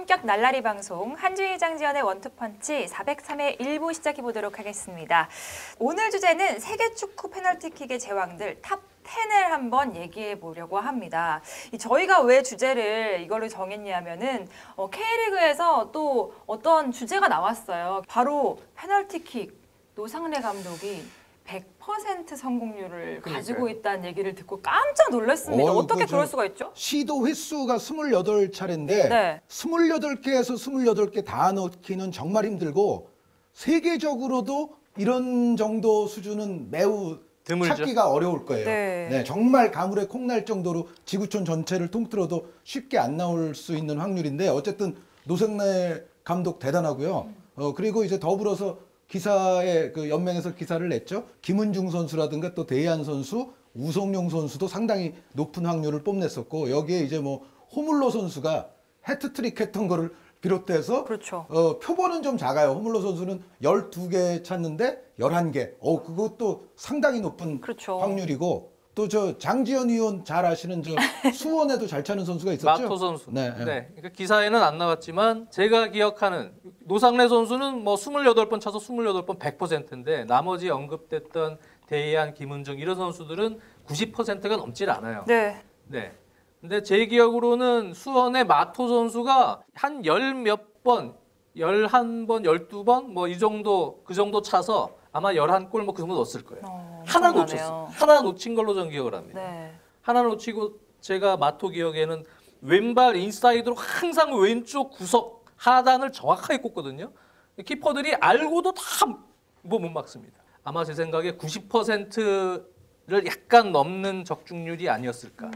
고품격 날라리 방송 한주희 장지연의 원투펀치 403회 1부 시작해 보도록 하겠습니다. 오늘 주제는 세계 축구 페널티킥의 제왕들 탑 10을 한번 얘기해 보려고 합니다. 저희가 왜 주제를 이걸로 정했냐면은 K리그에서 또 어떤 주제가 나왔어요. 바로 페널티킥 노상래 감독이 100% 성공률을 가지고 있다는 얘기를 듣고 깜짝 놀랐습니다. 어떻게 그럴 수가 있죠? 시도 횟수가 28차례인데 네. 28개에서 28개 다 넣기는 정말 힘들고 세계적으로도 이런 정도 수준은 매우 드물죠. 찾기가 어려울 거예요. 네. 네, 정말 가물에 콩날 정도로 지구촌 전체를 통틀어도 쉽게 안 나올 수 있는 확률인데 어쨌든 노상래 감독 대단하고요. 그리고 이제 더불어서 기사에 그 연맹에서 기사를 냈죠. 김은중 선수라든가 또 대한 선수, 우성용 선수도 상당히 높은 확률을 뽐냈었고 여기에 이제 뭐 호물로 선수가 해트트릭 했던 거를 비롯해서 그렇죠. 표본은 좀 작아요. 호물로 선수는 12개 찼는데 11개. 그것도 상당히 높은 그렇죠. 확률이고 또 저 장지연 의원 잘 아시는 저 수원에도 잘 차는 선수가 있었죠. 마토 선수. 네. 그러니까 기사에는 안 나왔지만 제가 기억하는 노상래 선수는 뭐 28번 차서 28번 100%인데 나머지 언급됐던 대한, 김은중 이런 선수들은 90%가 넘질 않아요. 네. 네. 근데 제 기억으로는 수원의 마토 선수가 한 열 몇 번, 11번, 12번 뭐 이 정도 그 정도 차서 아마 11골 뭐 그 정도 넣었을 거예요. 하나 놓쳤어. 하나 놓친 걸로 전 기억을 합니다. 네. 하나 놓치고 제가 마토 기억에는 왼발 인사이드로 항상 왼쪽 구석 하단을 정확하게 꽂거든요. 키퍼들이 알고도 다 뭐 못 막습니다. 아마 제 생각에 90%를 약간 넘는 적중률이 아니었을까.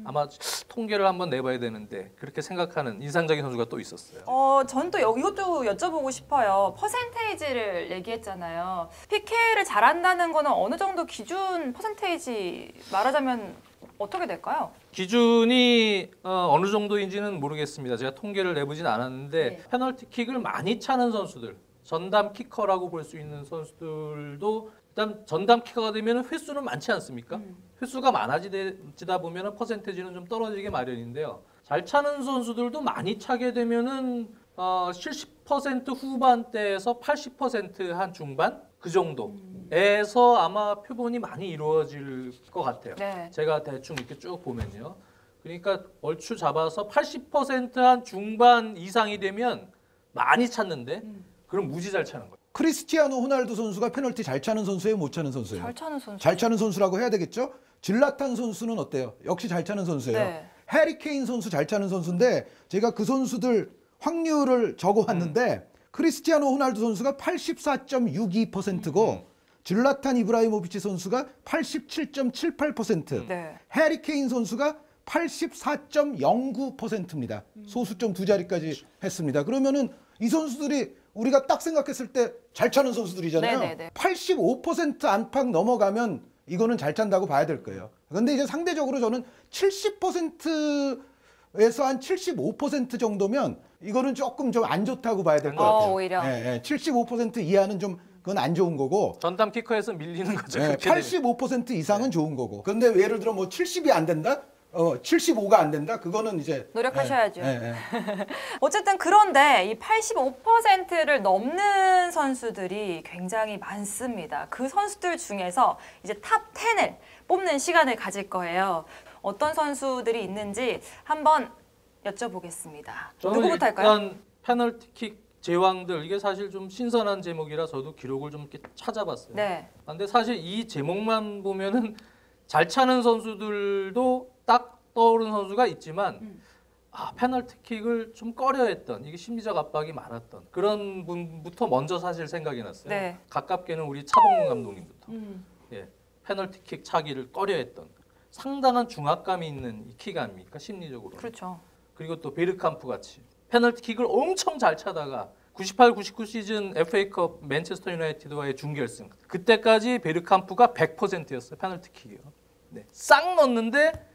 아마 통계를 한번 내봐야 되는데 그렇게 생각하는 인상적인 선수가 또 있었어요. 전 또 이것도 여쭤보고 싶어요. 퍼센테이지를 얘기했잖아요. PK를 잘한다는 거는 어느 정도 기준 퍼센테이지 말하자면 어떻게 될까요? 기준이 어느 정도인지는 모르겠습니다. 제가 통계를 내보진 않았는데 네. 페널티킥을 많이 차는 선수들, 전담 키커라고 볼 수 있는 선수들도 일단 전담 키커가 되면 횟수는 많지 않습니까? 횟수가 많아지다 보면 퍼센테이지는 좀 떨어지게 마련인데요. 잘 차는 선수들도 많이 차게 되면은 70% 후반대에서 80% 중반 그 정도에서 아마 표본이 많이 이루어질 것 같아요. 네. 제가 대충 이렇게 쭉 보면요. 그러니까 얼추 잡아서 80% 중반 이상이 되면 많이 찼는데 그럼 무지 잘 차는 거예요. 크리스티아노 호날두 선수가 페널티 잘 차는 선수예요, 못 차는 선수예요? 잘 차는 선수. 잘 차는 선수라고 해야 되겠죠? 질라탄 선수는 어때요? 역시 잘 차는 선수예요. 네. 해리 케인 선수 잘 차는 선수인데 제가 그 선수들 확률을 적어왔는데 크리스티아노 호날두 선수가 84.62%고 질라탄 이브라이모비치 선수가 87.78%, 네. 해리 케인 선수가 84.09%입니다. 소수점 두 자리까지 했습니다. 그러면은 이 선수들이 우리가 딱 생각했을 때 잘 차는 선수들이잖아요. 네네네. 85% 안팎 넘어가면 이거는 잘 찬다고 봐야 될 거예요. 그런데 이제 상대적으로 저는 70%에서 한 75% 정도면 이거는 조금 좀 안 좋다고 봐야 될 것 같아요. 오히려. 75% 이하는 좀 그건 안 좋은 거고. 전담 키커에서 밀리는 거죠. 85% 이상은 좋은 거고. 그런데 예를 들어 뭐 70이 안 된다? 75가 안 된다? 그거는 이제 노력하셔야죠. 어쨌든 그런데 이 85%를 넘는 선수들이 굉장히 많습니다. 그 선수들 중에서 이제 탑 10을 뽑는 시간을 가질 거예요. 어떤 선수들이 있는지 한번 여쭤보겠습니다. 저는 누구부터 할까요? 일단 페널티킥 제왕들 이게 사실 좀 신선한 제목이라 저도 기록을 좀 이렇게 찾아봤어요. 네. 근데 사실 이 제목만 보면은 잘 차는 선수들도 딱 떠오르는 선수가 있지만 페널티킥을 좀 꺼려했던 이게 심리적 압박이 많았던 그런 분부터 먼저 사실 생각이 났어요. 네. 가깝게는 우리 차범근 감독님부터 예, 페널티킥 차기를 꺼려했던 상당한 중압감이 있는 이 킥 아닙니까 심리적으로. 그렇죠. 그리고 또 베르캄프 같이 페널티킥을 엄청 잘 차다가 98-99 시즌 FA컵 맨체스터 유나이티드와의 준결승 그때까지 베르캄프가 100%였어요. 페널티킥이요. 네. 싹 넣었는데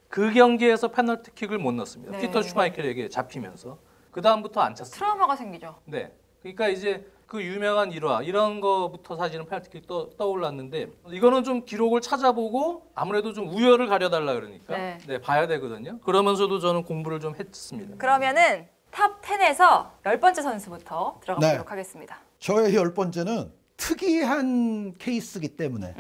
그 경기에서 페널티킥을 못 넣었습니다. 네. 피터 슈마이켈에게 잡히면서 그 다음부터 안 찼습니다. 트라우마가 생기죠. 네. 그러니까 이제 그 유명한 일화 이런 거부터 사실은 페널티킥 떠올랐는데 이거는 좀 기록을 찾아보고 아무래도 좀 우열을 가려달라 그러니까 네. 네, 봐야 되거든요. 그러면서도 저는 공부를 좀 했습니다. 그러면은 탑 10에서 10번째 선수부터 들어가 네. 보도록 하겠습니다. 저의 10번째는 특이한 케이스이기 때문에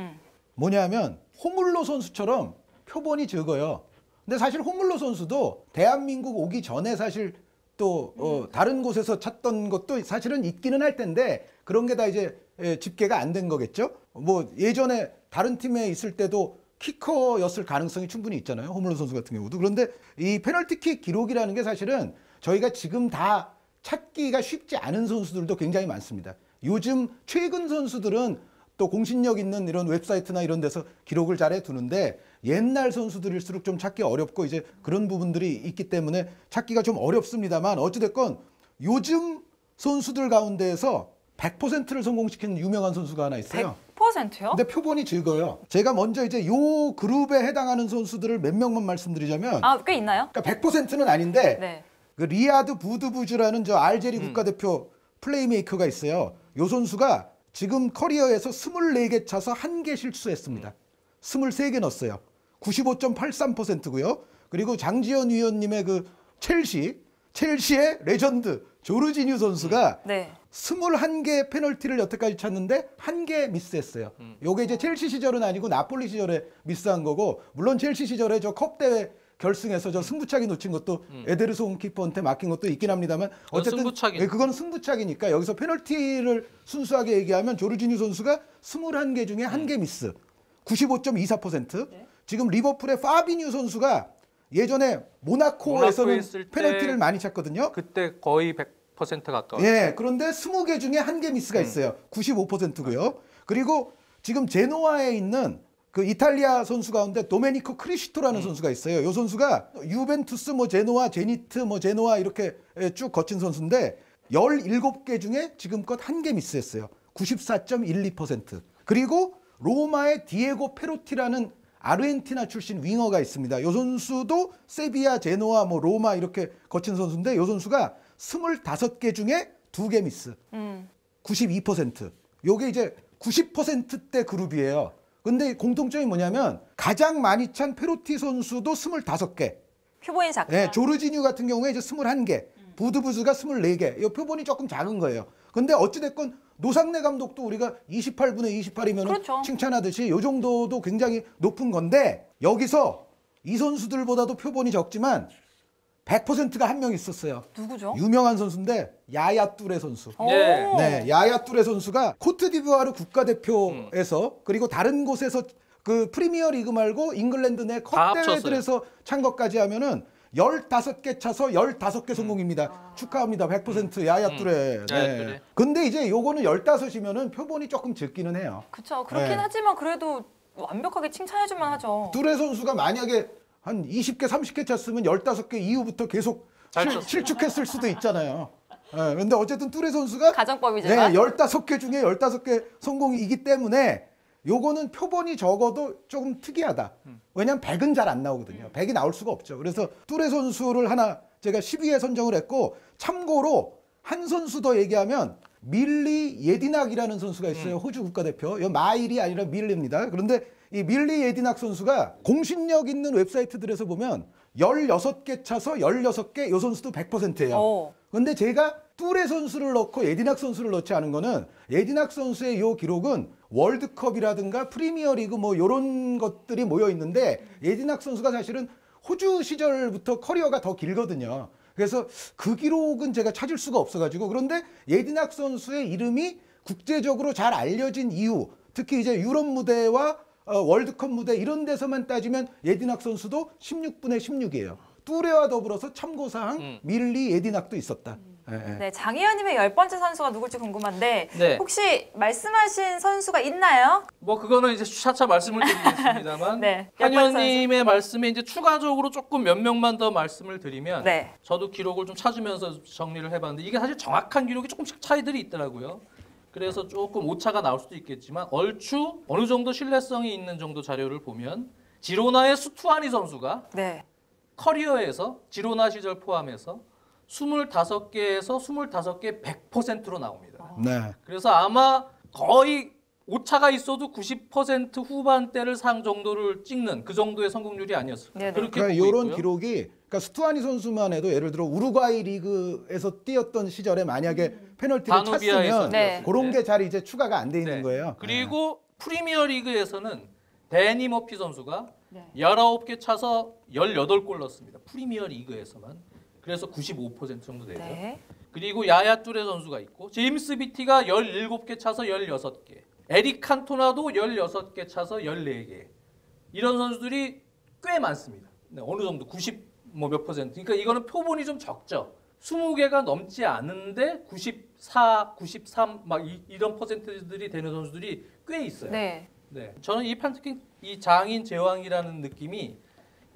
뭐냐면 호물로 선수처럼 표본이 적어요. 근데 사실 호물로 선수도 대한민국 오기 전에 사실 또 다른 곳에서 찾던 것도 사실은 있기는 할 텐데 그런 게 다 이제 집계가 안 된 거겠죠. 뭐 예전에 다른 팀에 있을 때도 키커였을 가능성이 충분히 있잖아요. 호물로 선수 같은 경우도. 그런데 이 페널티킥 기록이라는 게 사실은 저희가 지금 다 찾기가 쉽지 않은 선수들도 굉장히 많습니다. 요즘 최근 선수들은 또 공신력 있는 이런 웹사이트나 이런 데서 기록을 잘 해두는데 옛날 선수들일수록 좀 찾기 어렵고 이제 그런 부분들이 있기 때문에 찾기가 좀 어렵습니다만 어찌됐건 요즘 선수들 가운데에서 100%를 성공시킨 유명한 선수가 하나 있어요. 100%요? 근데 표본이 적어요. 제가 먼저 이제 요 그룹에 해당하는 선수들을 몇 명만 말씀드리자면 아, 꽤 있나요? 그러니까 100%는 아닌데 네. 그 리아드 부드부즈라는 저 알제리 국가대표 플레이메이커가 있어요. 요 선수가 지금 커리어에서 24개 차서 1개 실수했습니다. 23개 넣었어요. 95.83%고요. 그리고 장지현 위원님의 그 첼시의 레전드 조르지뉴 선수가 네. 21개 페널티를 여태까지 찼는데 1개 미스했어요. 요게 이제 첼시 시절은 아니고 나폴리 시절에 미스한 거고 물론 첼시 시절에 저 컵 대회 결승에서 저 승부차기 놓친 것도 에데르송 키퍼한테 맡긴 것도 있긴 합니다만 어쨌든 승부차기. 그건 승부차기니까 여기서 페널티를 순수하게 얘기하면 조르지뉴 선수가 21개 중에 1개 미스 95.24%. 네. 지금 리버풀의 파비뉴 선수가 예전에 모나코에서는 있을 때 페널티를 많이 찼거든요. 그때 거의 100% 가까워. 예, 그런데 20개 중에 1개 미스가 있어요. 95%고요. 그리고 지금 제노아에 있는 그 이탈리아 선수 가운데 도메니코 크리시토라는 선수가 있어요. 이 선수가 유벤투스, 뭐 제노아, 제니트, 뭐 제노아 이렇게 쭉 거친 선수인데 17개 중에 지금껏 1개 미스했어요. 94.12%. 그리고 로마의 디에고 페로티라는 아르헨티나 출신 윙어가 있습니다. 이 선수도 세비야, 제노아, 뭐 로마 이렇게 거친 선수인데 이 선수가 25개 중에 2개 미스. 92%. 요게 이제 90%대 그룹이에요. 근데 공통점이 뭐냐면 가장 많이 찬 페로티 선수도 25개. 표본이 작다. 네, 조르지뉴 같은 경우에 이제 21개. 부드부즈가 24개. 이 표본이 조금 작은 거예요. 근데 어찌됐건 노상래 감독도 우리가 28분의 28이면 그렇죠. 칭찬하듯이 이 정도도 굉장히 높은 건데 여기서 이 선수들보다도 표본이 적지만 100%가 한 명 있었어요. 누구죠? 유명한 선수인데 야야 뚜레 선수. 네. 오. 네, 야야 뚜레 선수가 코트디부아르 국가대표에서 그리고 다른 곳에서 그 프리미어 리그 말고 잉글랜드 내 다 컵 대회들에서 찬 것까지 하면은 15개 차서 15개 성공입니다. 축하합니다. 100% 야야 뚜레. 야야 뚜레. 근데 이제 요거는 15이면은 표본이 조금 적기는 해요. 그렇죠. 그렇긴 네. 하지만 그래도 완벽하게 칭찬해줄만 하죠. 뚜레 선수가 만약에 한 20개, 30개 찼으면 15개 이후부터 계속 잘 쳤어요. 실축했을 수도 있잖아요. 예, 근데 어쨌든 뚜레 선수가 가정법이지만. 네, 15개 중에 15개 성공이기 때문에 요거는 표본이 적어도 조금 특이하다. 왜냐면 100은 잘 안 나오거든요. 100이 나올 수가 없죠. 그래서 뚜레 선수를 하나 제가 10위에 선정을 했고 참고로 한 선수 더 얘기하면 밀리 예디낙이라는 선수가 있어요. 호주 국가대표. 이 마일이 아니라 밀리입니다. 그런데 이 밀리 예디낙 선수가 공신력 있는 웹사이트들에서 보면 16개 차서 16개 요 선수도 100%예요. 오. 근데 제가 뚜레 선수를 넣고 예디낙 선수를 넣지 않은 거는 예디낙 선수의 요 기록은 월드컵이라든가 프리미어리그 뭐 요런 것들이 모여 있는데 예디낙 선수가 사실은 호주 시절부터 커리어가 더 길거든요. 그래서 그 기록은 제가 찾을 수가 없어가지고 그런데 예디낙 선수의 이름이 국제적으로 잘 알려진 이유 특히 이제 유럽 무대와 월드컵 무대 이런 데서만 따지면 예디낙 선수도 16분의 16이에요. 뚜레와 더불어서 참고사항 밀리 예디낙도 있었다. 예, 예. 네, 장희연님의 10번째 선수가 누굴지 궁금한데 네. 혹시 말씀하신 선수가 있나요? 뭐 그거는 이제 차차 말씀을 드리겠습니다만 네, 한현님의 말씀에 이제 추가적으로 조금 몇 명만 더 말씀을 드리면 네. 저도 기록을 좀 찾으면서 정리를 해봤는데 이게 사실 정확한 기록이 조금씩 차이들이 있더라고요. 그래서 조금 오차가 나올 수도 있겠지만 얼추 어느 정도 신뢰성이 있는 정도 자료를 보면 지로나의 수투아니 선수가 네. 커리어에서 지로나 시절 포함해서 25개에서 25개 100%로 나옵니다. 네. 그래서 아마 거의 오차가 있어도 90% 후반대를 상 정도를 찍는 그 정도의 성공률이 아니었어요. 네네. 그렇게 그러니까 보고 이런 있고요. 기록이 그러니까 스투아니 선수만 해도 예를 들어 우루과이 리그에서 뛰었던 시절에 만약에 페널티를 다누비아에서 찼으면 네. 그런 게 잘 이제 추가가 안 돼 있는 네. 거예요. 그리고 프리미어 리그에서는 데니 머피 선수가 네. 19개 차서 18골 넣었습니다. 프리미어 리그에서만. 그래서 95% 정도 되죠. 네. 그리고 야야 뚜레 선수가 있고 제임스 비티가 17개 차서 16개. 에릭 칸토나도 16개 차서 14개. 이런 선수들이 꽤 많습니다. 네, 어느 정도 90 뭐 몇 퍼센트. 그러니까 이거는 표본이 좀 적죠. 20개가 넘지 않은데 94, 93 막 이런 퍼센트들이 되는 선수들이 꽤 있어요. 네. 네. 저는 이 판트킹 이 장인 제왕이라는 느낌이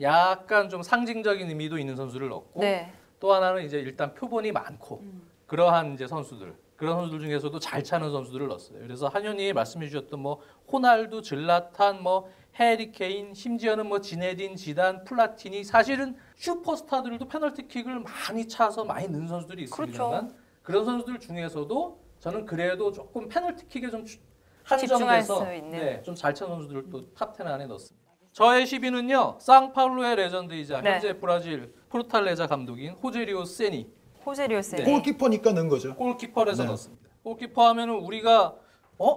약간 좀 상징적인 의미도 있는 선수를 넣었고 네. 또 하나는 이제 일단 표본이 많고 그러한 이제 선수들 그런 선수들 중에서도 잘 차는 선수들을 넣었어요. 그래서 한현이 말씀해 주셨던 뭐 호날두, 질라탄, 뭐 해리 케인, 심지어는 뭐 지네딘, 지단, 플라티니 사실은 슈퍼스타들도 페널티킥을 많이 차서 많이 넣는 선수들이 있습니다만 그렇죠. 그런 선수들 중에서도 저는 그래도 조금 페널티킥에 좀 집중할 한정돼서 수 있는. 네, 좀 잘 차는 선수들을 또 탑 10 안에 넣었습니다. 저의 10위는요. 상파울루의 레전드이자 네. 현재 브라질 포르탈레자 감독인 호제리오 세니 호제리오 세니. 네. 골키퍼니까 넣은 거죠. 골키퍼에서 네. 넣었습니다. 골키퍼 하면은 우리가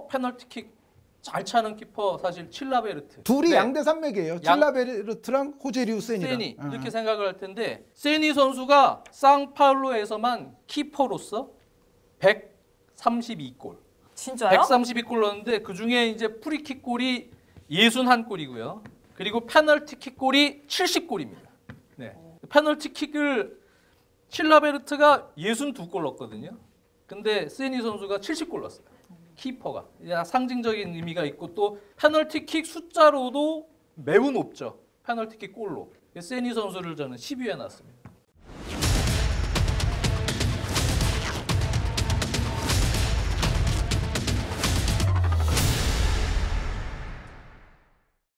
페널티킥 잘 차는 키퍼 사실 칠라베르트. 둘이 네. 양대 산맥이에요. 칠라베르트랑 호제리우 세니랑. 세니 이렇게 생각을 할 텐데 세니 선수가 상파울루에서만 키퍼로서 132골. 진짜요? 132골 넣었는데 그 중에 이제 프리킥 골이 61골이고요. 그리고 페널티킥 골이 70골입니다. 네. 페널티킥을 칠라베르트가 62골 넣었거든요. 근데 세니 선수가 70골 넣었어요. 키퍼가. 상징적인 의미가 있고 또 페널티킥 숫자로도 매우 높죠. 페널티킥 골로. 세니 선수를 저는 10위에 놨습니다.